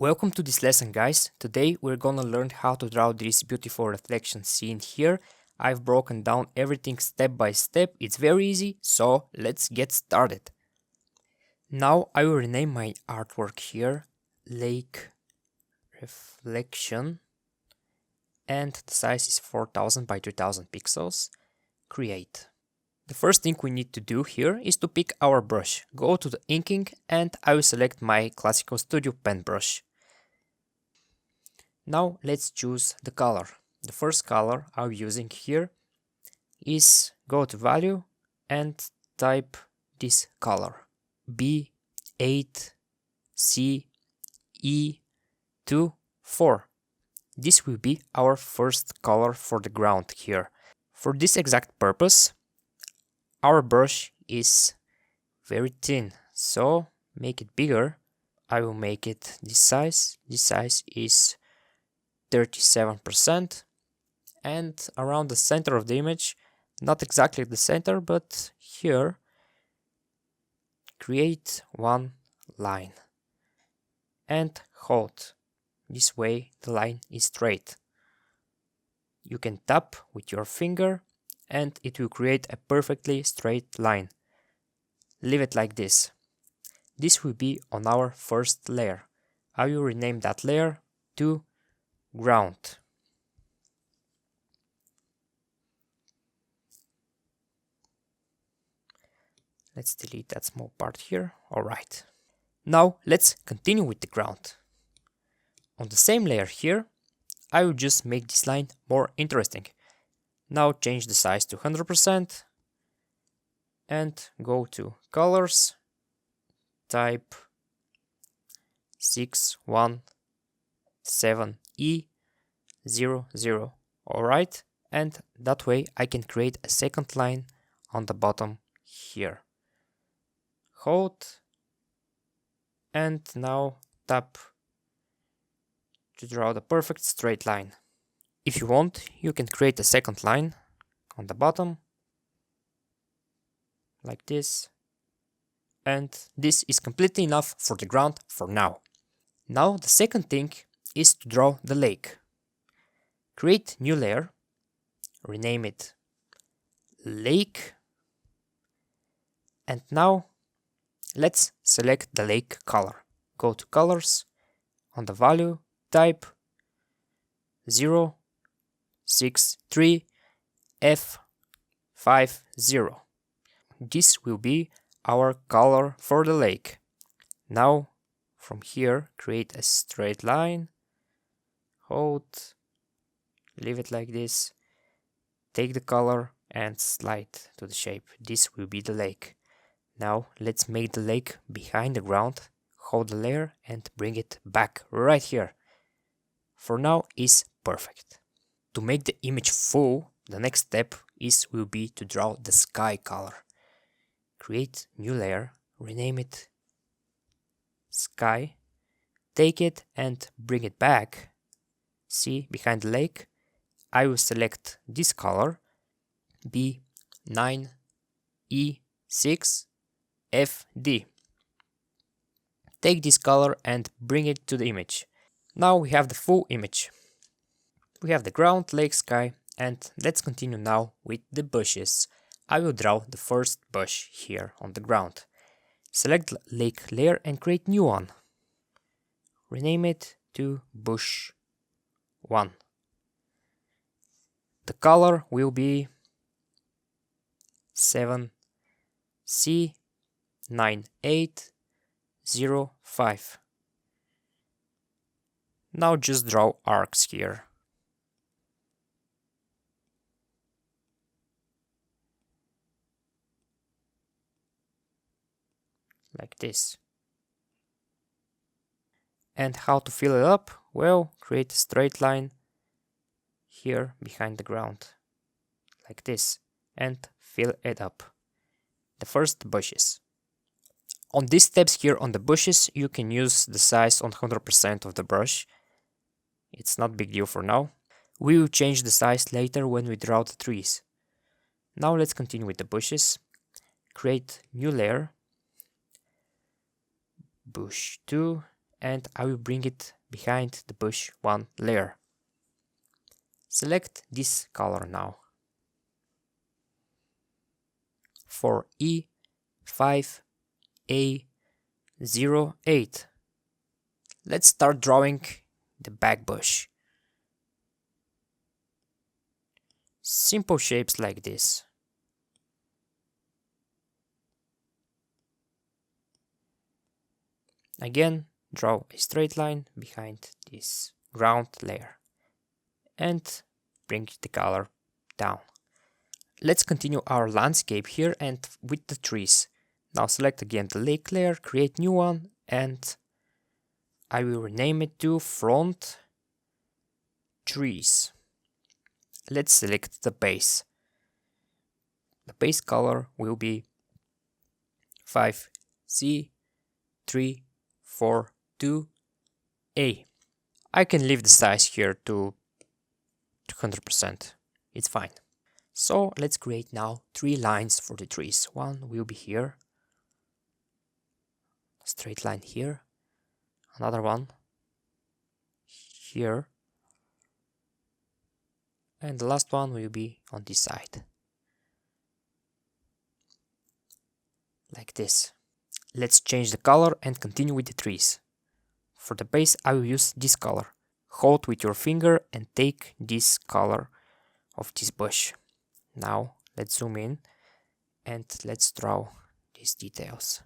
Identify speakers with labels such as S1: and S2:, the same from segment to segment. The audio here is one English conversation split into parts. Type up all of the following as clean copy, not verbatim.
S1: Welcome to this lesson, guys. Today we're gonna learn how to draw this beautiful reflection scene here. I've broken down everything step by step. It's very easy, so let's get started. Now I will rename my artwork here Lake Reflection, and the size is 4000 by 3000 pixels. Create. The first thing we need to do here is to pick our brush. Go to the inking and I will select my Classical Studio pen brush. Now let's choose the color. The first color I'm using here is go to value and type this color B8CE24. This will be our first color for the ground here. For this exact purpose, our brush is very thin, so make it bigger. I will make it this size. This size is 37%, and around the center of the image, not exactly the center, but here, create one line and hold. This way the line is straight. You can tap with your finger and it will create a perfectly straight line. Leave it like this. This will be on our first layer. I will rename that layer to ground. Let's delete that small part here. Alright. Now let's continue with the ground. On the same layer here, I will just make this line more interesting. Now change the size to 100% and go to colors, type 617E00. Alright, and that way I can create a second line on the bottom here. Hold and now tap to draw the perfect straight line. If you want, you can create a second line on the bottom like this, and this is completely enough for the ground for now. Now the second thing is to draw the lake. Create new layer, rename it lake, and now let's select the lake color. Go to colors, on the value type 063F50. This will be our color for the lake. Now from here create a straight line, hold, leave it like this, take the color and slide to the shape. This will be the lake. Now let's make the lake behind the ground, hold the layer and bring it back right here. For now is perfect. To make the image full, the next step will be to draw the sky color. Create new layer, rename it sky, take it and bring it back. See, behind the lake, I will select this color B9E6FD. Take this color and bring it to the image. Now we have the full image. We have the ground, lake, sky, and let's continue now with the bushes. I will draw the first bush here on the ground. Select lake layer and create new one. Rename it to bush 1. The color will be 7C9805. Now just draw arcs here. Like this. And how to fill it up? Well, create a straight line here behind the ground. Like this. And fill it up. The first bushes. On these steps here on the bushes, you can use the size on 100% of the brush. It's not big deal for now. We will change the size later when we draw the trees. Now let's continue with the bushes. Create new layer. Bush 2 and I will bring it behind the bush one layer. Select this color now. For E5A08. Let's start drawing the back bush. Simple shapes like this. Again, draw a straight line behind this ground layer and bring the color down. Let's continue our landscape here and with the trees. Now select again the lake layer, create new one, and I will rename it to front trees. Let's select the base. The base color will be 5C342A. I can leave the size here to 200%. It's fine. So let's create now 3 lines for the trees. One will be here, straight line here, another one here, and the last one will be on this side. Like this. Let's change the color and continue with the trees. For the base I will use this color. Hold with your finger and take this color of this bush. Now let's zoom in and let's draw these details.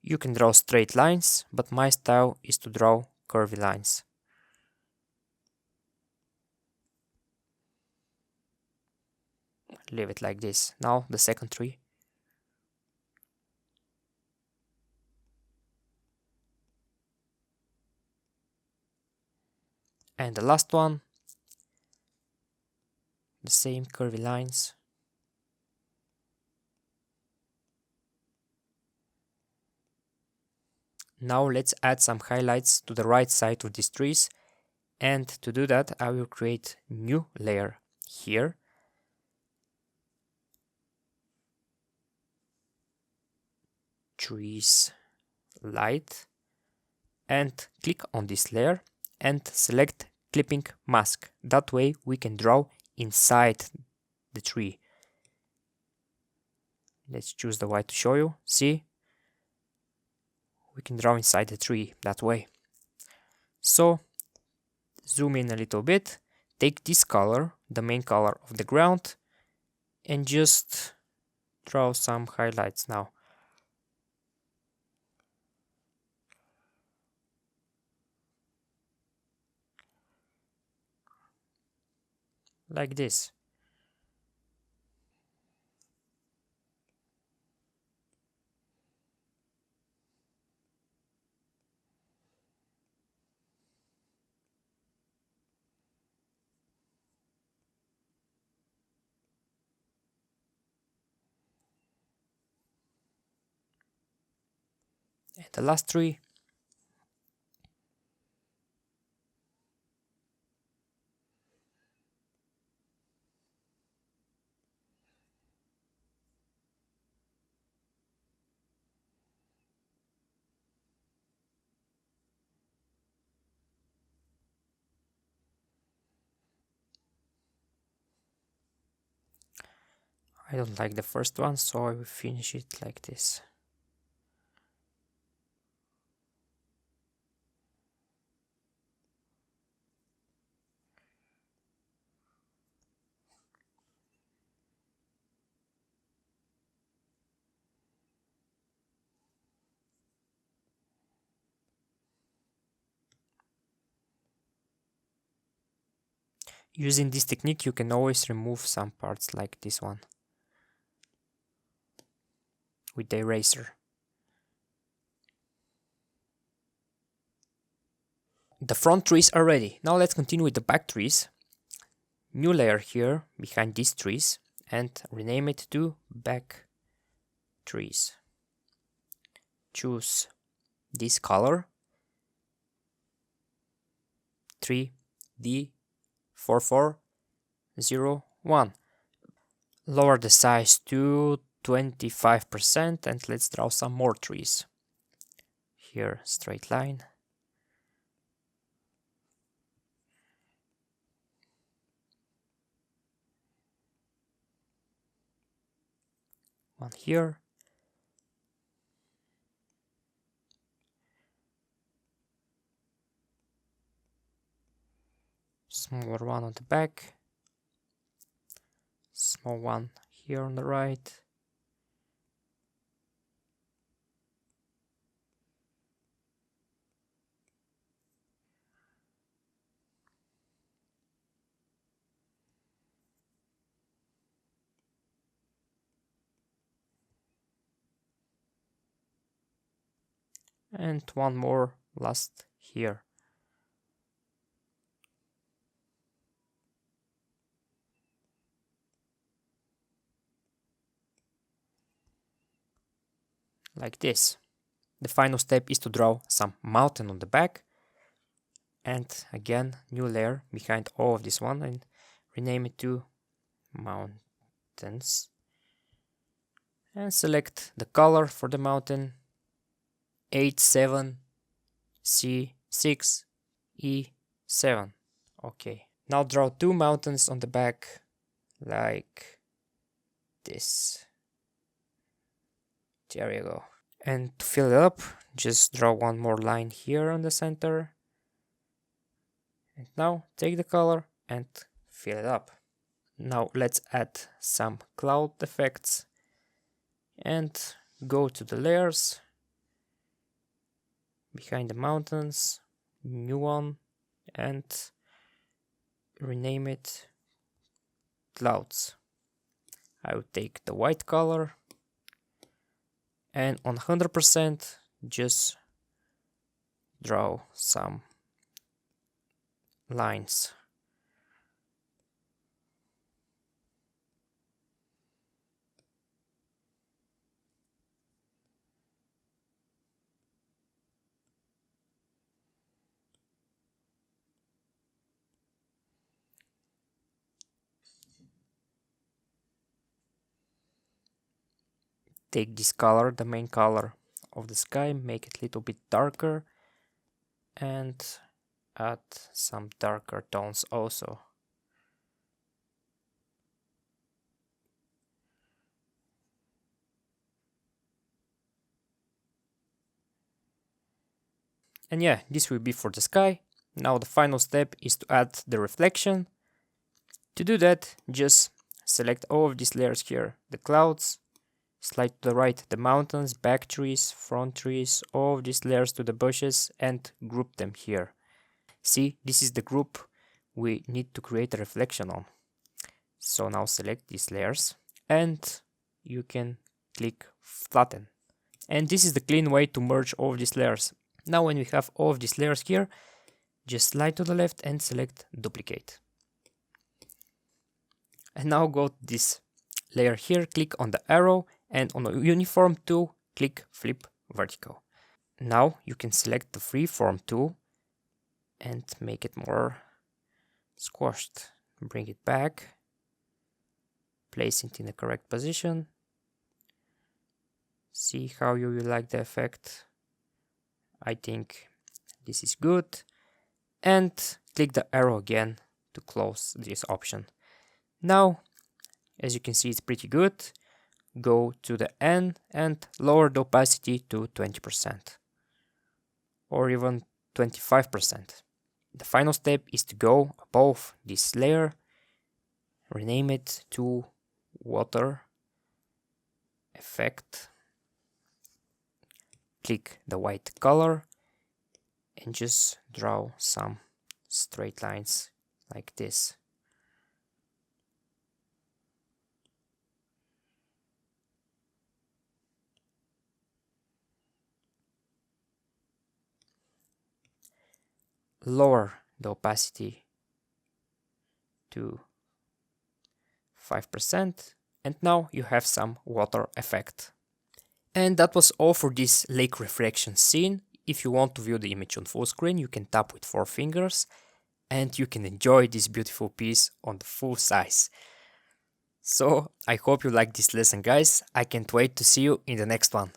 S1: You can draw straight lines, but my style is to draw curvy lines. Leave it like this. Now the second tree. And the last one. The same curvy lines. Now let's add some highlights to the right side of these trees. And to do that, I will create a new layer here. Trees light. And click on this layer and select clipping mask. That way we can draw inside the tree. Let's choose the white to show you. See? We can draw inside the tree that way. So zoom in a little bit, take this color, the main color of the ground, and just draw some highlights now. Like this. And the last tree. I don't like the first one, so I will finish it like this. Using this technique, you can always remove some parts like this one with the eraser. The front trees are ready. Now let's continue with the back trees. New layer here behind these trees and rename it to back trees. Choose this color 3D4401. Lower the size to 25% and let's draw some more trees. Here, straight line. One here. Smaller one on the back. Small one here on the right. And one more last here. Like this. The final step is to draw some mountain on the back. And again, new layer behind all of this one and rename it to mountains. And select the color for the mountain 87C6E7. Okay. Now draw two mountains on the back like this. There you go. And to fill it up, just draw one more line here on the center. And now take the color and fill it up. Now let's add some cloud effects and go to the layers behind the mountains, new one, and rename it clouds. I will take the white color and on 100% just draw some lines. Take this color, the main color of the sky, make it a little bit darker and add some darker tones also. And yeah, this will be for the sky. Now the final step is to add the reflection. To do that, just select all of these layers here, the clouds, slide to the right the mountains, back trees, front trees, all of these layers to the bushes and group them here. See, this is the group we need to create a reflection on. So now select these layers and you can click flatten. And this is the clean way to merge all of these layers. Now when we have all of these layers here, just slide to the left and select duplicate. And now go to this layer here, click on the arrow and on the uniform tool, click flip vertical. Now you can select the freeform tool and make it more squashed. Bring it back, place it in the correct position. See how you will like the effect. I think this is good. And click the arrow again to close this option. Now, as you can see, it's pretty good. Go to the N and lower the opacity to 20% or even 25%. The final step is to go above this layer, rename it to water effect. Click the white color and just draw some straight lines like this. Lower the opacity to 5% and now you have some water effect. And that was all for this lake reflection scene. If you want to view the image on full screen, you can tap with 4 fingers and you can enjoy this beautiful piece on the full size. So I hope you like this lesson, guys. I can't wait to see you in the next one.